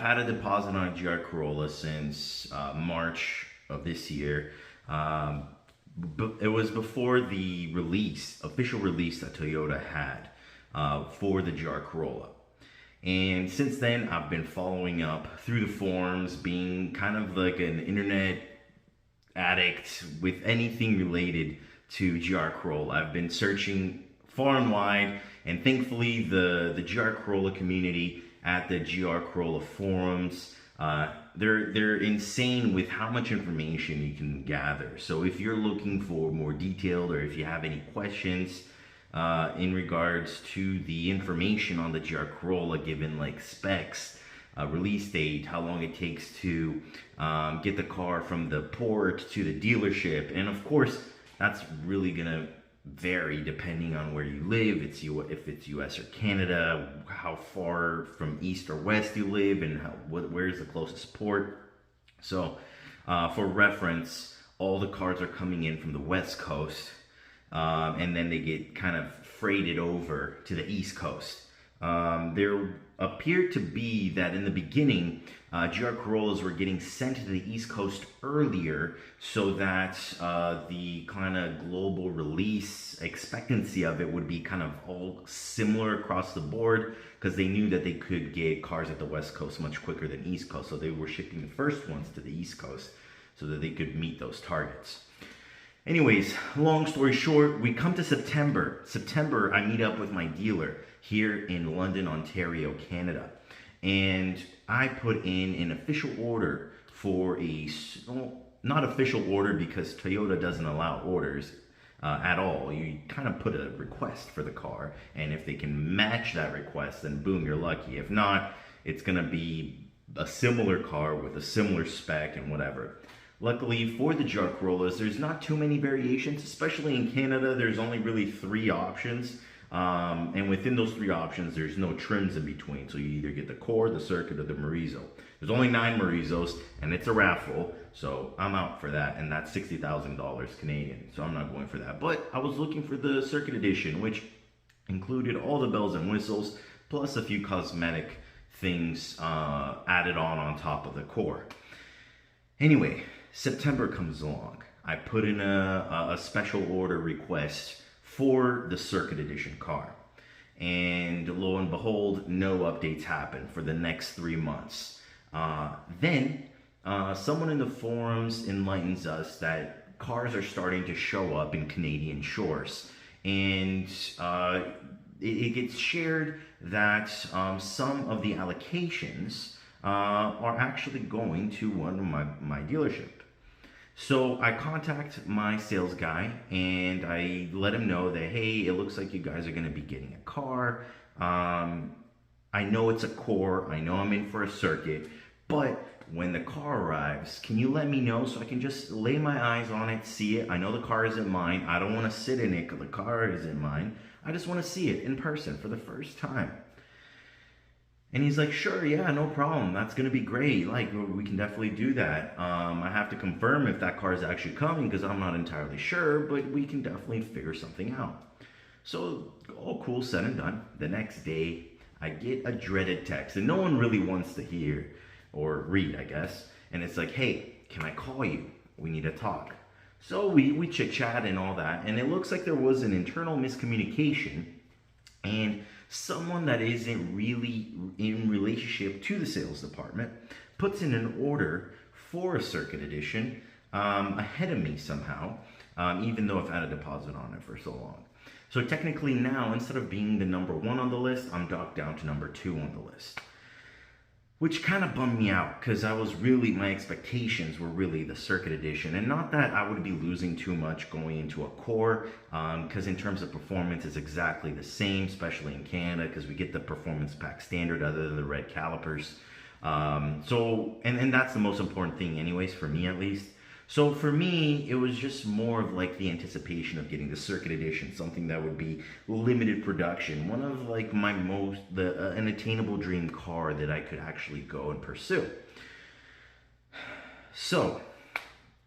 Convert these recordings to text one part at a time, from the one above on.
had a deposit on a GR Corolla since March of this year. It was before the official release that Toyota had for the GR Corolla. And since then, I've been following up through the forums, being kind of like an internet addict with anything related to GR Corolla. I've been searching far and wide, and thankfully the GR Corolla community at the GR Corolla forums, they're insane with how much information you can gather. So if you're looking for more detailed, or if you have any questions in regards to the information on the GR Corolla, given like specs, release date, how long it takes to get the car from the port to the dealership, and of course that's really gonna vary depending on where you live. If it's US or Canada, how far from east or west you live, and where's the closest port. So for reference, all the cars are coming in from the West Coast, and then they get kind of freighted over to the East Coast. There appeared to be that in the beginning, GR Corollas were getting sent to the East Coast earlier, so that the kind of global release expectancy of it would be kind of all similar across the board, because they knew that they could get cars at the West Coast much quicker than East Coast. So they were shipping the first ones to the East Coast so that they could meet those targets. Anyways, long story short, we come to September. I meet up with my dealer here in London, Ontario, Canada. And I put in an official order for not official order because Toyota doesn't allow orders at all. You kind of put a request for the car, and if they can match that request, then boom, you're lucky. If not, it's gonna be a similar car with a similar spec and whatever. Luckily for the GR Corollas, there's not too many variations, especially in Canada. There's only really 3 options. And within those 3 options, there's no trims in between. So you either get the Core, the Circuit, or the Morizo. There's only 9 Morizos, and it's a raffle. So I'm out for that, and that's $60,000 Canadian. So I'm not going for that. But I was looking for the Circuit Edition, which included all the bells and whistles, plus a few cosmetic things added on top of the Core. Anyway, September comes along. I put in a special order request for the Circuit Edition car. And lo and behold, no updates happen for the next 3 months. Then someone in the forums enlightens us that cars are starting to show up in Canadian shores. And it gets shared that some of the allocations are actually going to one of my dealership. So I contact my sales guy and I let him know that, hey, it looks like you guys are going to be getting a car. I know it's a Core. I know I'm in for a Circuit. But when the car arrives, can you let me know so I can just lay my eyes on it, see it? I know the car isn't mine. I don't want to sit in it because the car isn't mine. I just want to see it in person for the first time. And he's like, sure, yeah, no problem. That's going to be great. Like, we can definitely do that. I have to confirm if that car is actually coming because I'm not entirely sure, but we can definitely figure something out. So, all cool, said and done. The next day, I get a dreaded text, and no one really wants to hear or read, I guess. And it's like, hey, can I call you? We need to talk. So we chit-chat and all that, and it looks like there was an internal miscommunication, and someone that isn't really in relationship to the sales department puts in an order for a Circuit Edition ahead of me somehow, even though I've had a deposit on it for so long. So technically now, instead of being the number 1 on the list, I'm docked down to number 2 on the list. Which kind of bummed me out, because my expectations were really the Circuit Edition. And not that I would be losing too much going into a Core, because in terms of performance, it's exactly the same, especially in Canada, because we get the Performance Pack Standard other than the red calipers. And that's the most important thing anyways, for me at least. So for me, it was just more of like the anticipation of getting the Circuit Edition, something that would be limited production, one of like an attainable dream car that I could actually go and pursue. So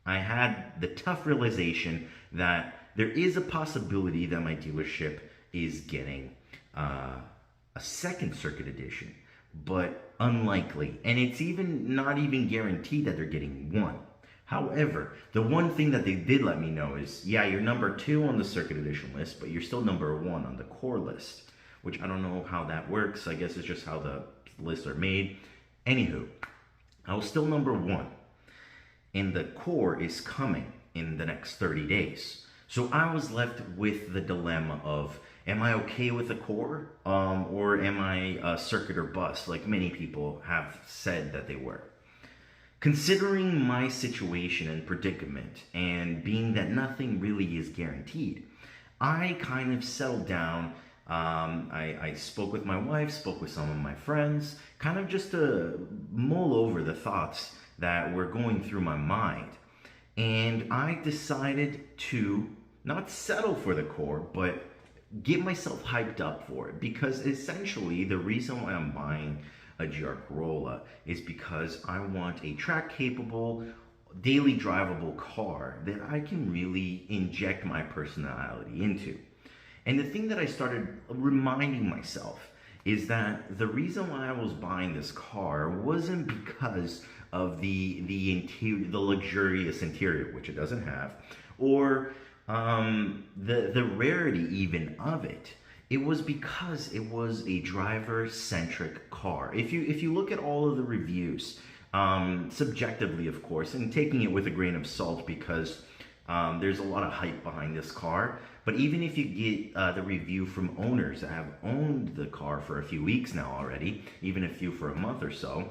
I had the tough realization that there is a possibility that my dealership is getting a second Circuit Edition, but unlikely, and it's even not even guaranteed that they're getting one. However, the one thing that they did let me know is, yeah, you're number 2 on the circuit edition list, but you're still number 1 on the core list, which I don't know how that works. I guess it's just how the lists are made. Anywho, I was still number 1, and the core is coming in the next 30 days. So I was left with the dilemma of, am I okay with the core, or am I a circuit or bust, like many people have said that they were. Considering my situation and predicament, and being that nothing really is guaranteed, I kind of settled down. I spoke with my wife, spoke with some of my friends, kind of just to mull over the thoughts that were going through my mind. And I decided to not settle for the core, but get myself hyped up for it. Because essentially, the reason why I'm buying a GR Corolla is because I want a track-capable, daily drivable car that I can really inject my personality into. And the thing that I started reminding myself is that the reason why I was buying this car wasn't because of the interior, the luxurious interior, which it doesn't have, or the rarity even of it. It was because it was a driver-centric car. If you look at all of the reviews, subjectively of course, and taking it with a grain of salt because there's a lot of hype behind this car, but even if you get the review from owners that have owned the car for a few weeks now already, even a few for a month or so,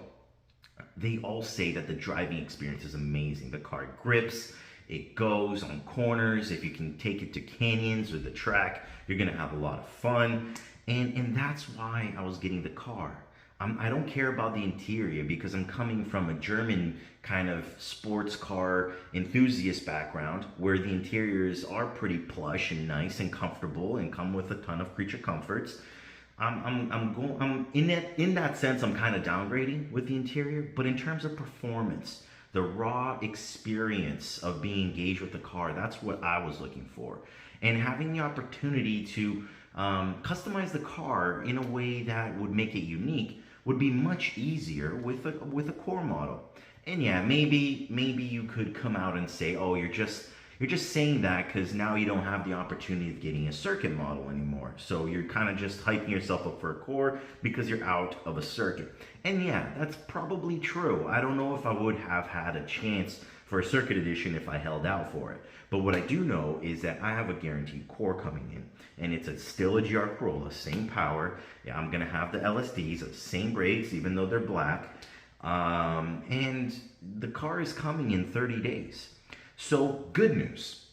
they all say that the driving experience is amazing. The car grips, it goes on corners. If you can take it to canyons or the track, you're gonna have a lot of fun. And that's why I was getting the car. I don't care about the interior because I'm coming from a German kind of sports car enthusiast background where the interiors are pretty plush and nice and comfortable and come with a ton of creature comforts. I'm in that sense, I'm kind of downgrading with the interior, but in terms of performance, the raw experience of being engaged with the car, that's what I was looking for. And having the opportunity to customize the car in a way that would make it unique would be much easier with a core model. And yeah, maybe you could come out and say, oh, you're just saying that because now you don't have the opportunity of getting a circuit model anymore. So you're kind of just hyping yourself up for a core because you're out of a circuit. And yeah, that's probably true. I don't know if I would have had a chance for a circuit edition if I held out for it. But what I do know is that I have a guaranteed core coming in. And it's still a GR Corolla, same power. Yeah, I'm gonna have the LSDs, same brakes, even though they're black. And the car is coming in 30 days. So, good news.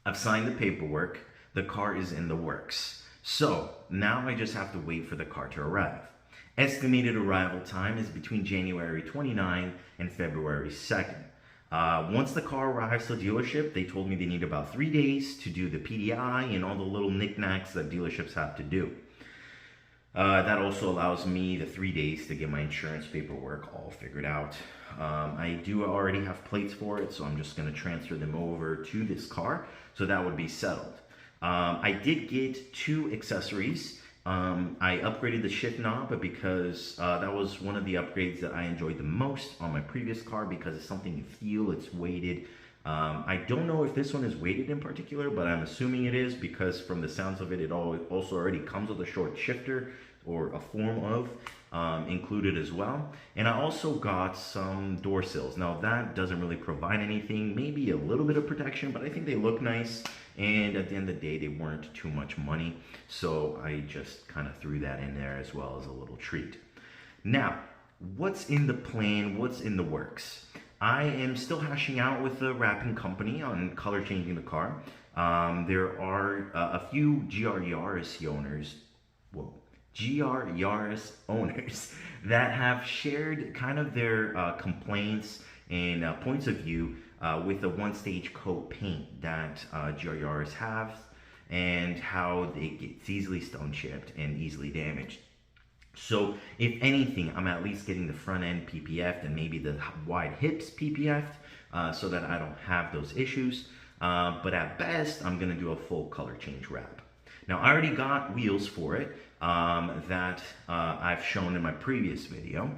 I've signed the paperwork. The car is in the works. So, now I just have to wait for the car to arrive. Estimated arrival time is between January 29 and February 2nd. Once the car arrives to the dealership, they told me they need about 3 days to do the PDI and all the little knickknacks that dealerships have to do. That also allows me the 3 days to get my insurance paperwork all figured out. I do already have plates for it, so I'm just going to transfer them over to this car, so that would be settled. I did get 2 accessories. I upgraded the shift knob, but because that was one of the upgrades that I enjoyed the most on my previous car because it's something you feel, it's weighted. I don't know if this one is weighted in particular, but I'm assuming it is because from the sounds of it, it also already comes with a short shifter or a form of included as well. And I also got some door sills. Now that doesn't really provide anything, maybe a little bit of protection, but I think they look nice. And at the end of the day, they weren't too much money. So I just kind of threw that in there as well as a little treat. Now, what's in the plan? What's in the works? I am still hashing out with the wrapping company on color changing the car. There are a few GR Yaris owners that have shared kind of their complaints and points of view with the one-stage coat paint that GR Yaris have and how it gets easily stone chipped and easily damaged. So if anything, I'm at least getting the front end PPF'd and maybe the wide hips PPF'd so that I don't have those issues. But at best, I'm gonna do a full color change wrap. Now I already got wheels for it. that I've shown in my previous video.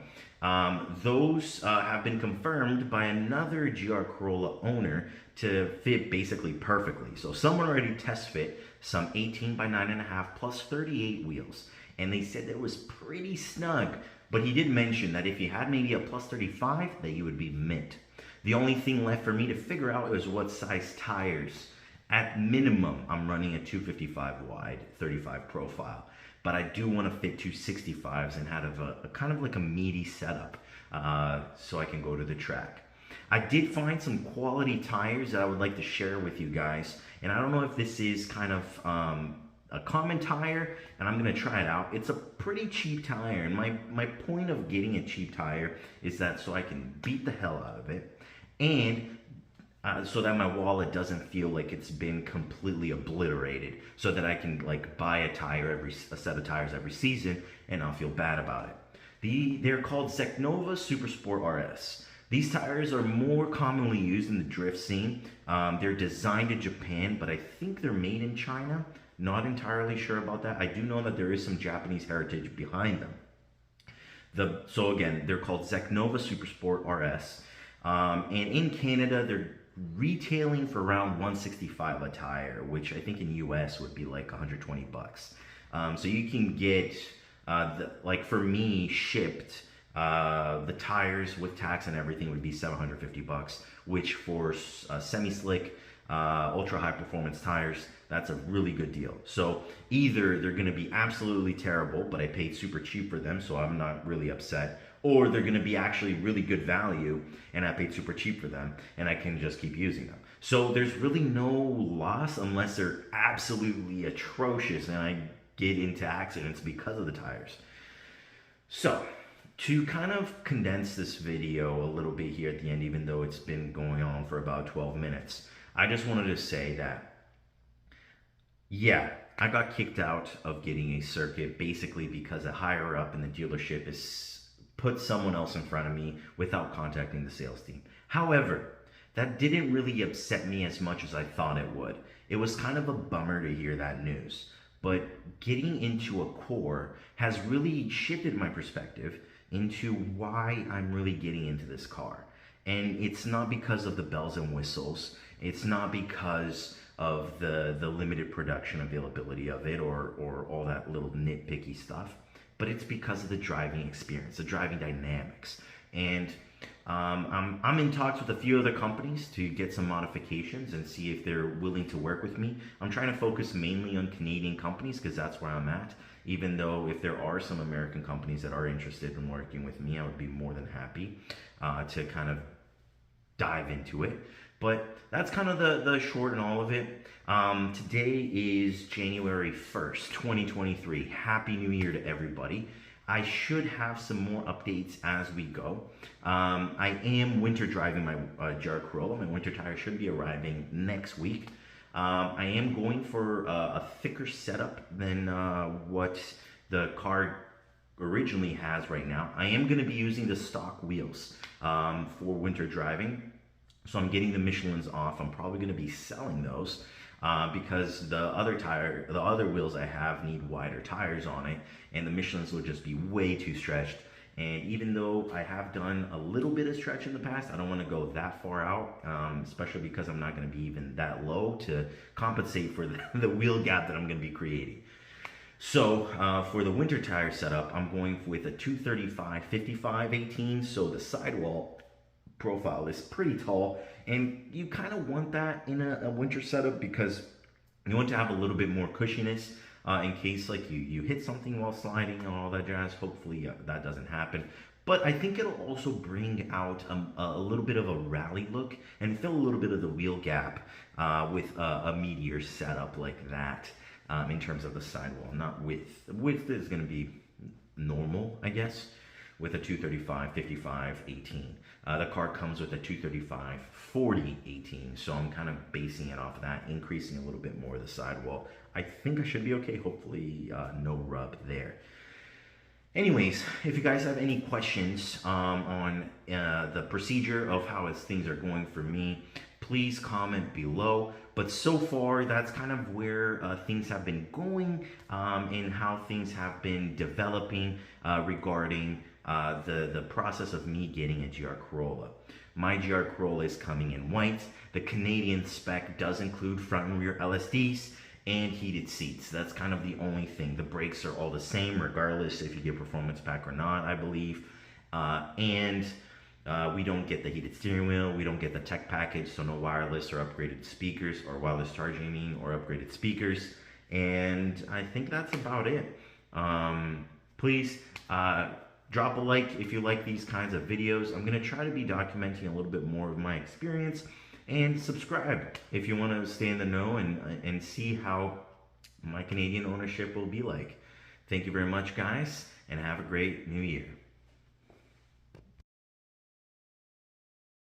Those have been confirmed by another GR Corolla owner to fit basically perfectly. So someone already test fit some 18 by 9.5 plus 38 wheels, and they said it was pretty snug. But he did mention that if you had maybe a plus 35, that you would be mint. The only thing left for me to figure out is what size tires. At minimum, I'm running a 255 wide, 35 profile. But I do want to fit 265s and have a kind of like a meaty setup so I can go to the track. I did find some quality tires that I would like to share with you guys. And I don't know if this is kind of a common tire, and I'm going to try it out. It's a pretty cheap tire, and my point of getting a cheap tire is that so I can beat the hell out of it, and so that my wallet doesn't feel like it's been completely obliterated, so that I can like buy a set of tires every season and not feel bad about it. They're called Zeknova Super Sport RS. These tires are more commonly used in the drift scene. They're designed in Japan, but I think they're made in China. Not entirely sure about that. I do know that there is some Japanese heritage behind them. So again, they're called Zeknova Super Sport RS. And in Canada, they're retailing for around $165 a tire, which I think in US would be like 120 bucks. So you can get, like for me, shipped, the tires with tax and everything would be 750 bucks, which for semi-slick, ultra high performance tires, that's a really good deal. So either they're going to be absolutely terrible, but I paid super cheap for them, so I'm not really upset, or they're going to be actually really good value and I paid super cheap for them and I can just keep using them. So there's really no loss unless they're absolutely atrocious and I get into accidents because of the tires. So to kind of condense this video a little bit here at the end, even though it's been going on for about 12 minutes, I just wanted to say that, yeah, I got kicked out of getting a circuit basically because a higher up in the dealership is put someone else in front of me without contacting the sales team. However, that didn't really upset me as much as I thought it would. It was kind of a bummer to hear that news. But getting into a core has really shifted my perspective into why I'm really getting into this car. And it's not because of the bells and whistles. It's not because of the limited production availability of it or all that little nitpicky stuff, but it's because of the driving experience, the driving dynamics. And I'm in talks with a few other companies to get some modifications and see if they're willing to work with me. I'm trying to focus mainly on Canadian companies because that's where I'm at, even though if there are some American companies that are interested in working with me, I would be more than happy to kind of dive into it. But that's kind of the short and all of it. Today is January 1st, 2023. Happy New Year to everybody. I should have some more updates as we go. I am winter driving my GR Corolla. My winter tire should be arriving next week. I am going for a thicker setup than what the car originally has right now. I am going to be using the stock wheels for winter driving. So I'm getting the Michelins off. I'm probably going to be selling those because the other wheels I have need wider tires on it, and the Michelins will just be way too stretched. And even though I have done a little bit of stretch in the past, I don't want to go that far out, especially because I'm not going to be even that low to compensate for the wheel gap that I'm going to be creating. So for the winter tire setup, I'm going with a 235/55/18, so the sidewall profile is pretty tall, and you kind of want that in a winter setup because you want to have a little bit more cushiness in case like you hit something while sliding and all that jazz. Hopefully that doesn't happen, but I think it'll also bring out a little bit of a rally look and fill a little bit of the wheel gap with a meatier setup like that in terms of the sidewall. Not width is going to be normal, I guess, with a 235/55/18. The car comes with a 235/40/18, so I'm kind of basing it off of that, increasing a little bit more of the sidewall. I think I should be okay. Hopefully no rub there. Anyways, if you guys have any questions on the procedure of how things are going for me, please comment below. But so far, that's kind of where things have been going, and how things have been developing regarding the process of me getting a GR Corolla. My GR Corolla is coming in white. The Canadian spec does include front and rear LSDs and heated seats. That's kind of the only thing. The brakes are all the same regardless if you get performance pack or not, I believe. We don't get the heated steering wheel, we don't get the tech package, so no wireless or upgraded speakers, or wireless charging or upgraded speakers. And I think that's about it. Please drop a like if you like these kinds of videos. I'm gonna try to be documenting a little bit more of my experience, and subscribe if you want to stay in the know and see how my Canadian ownership will be like. Thank you very much, guys, and have a great new year.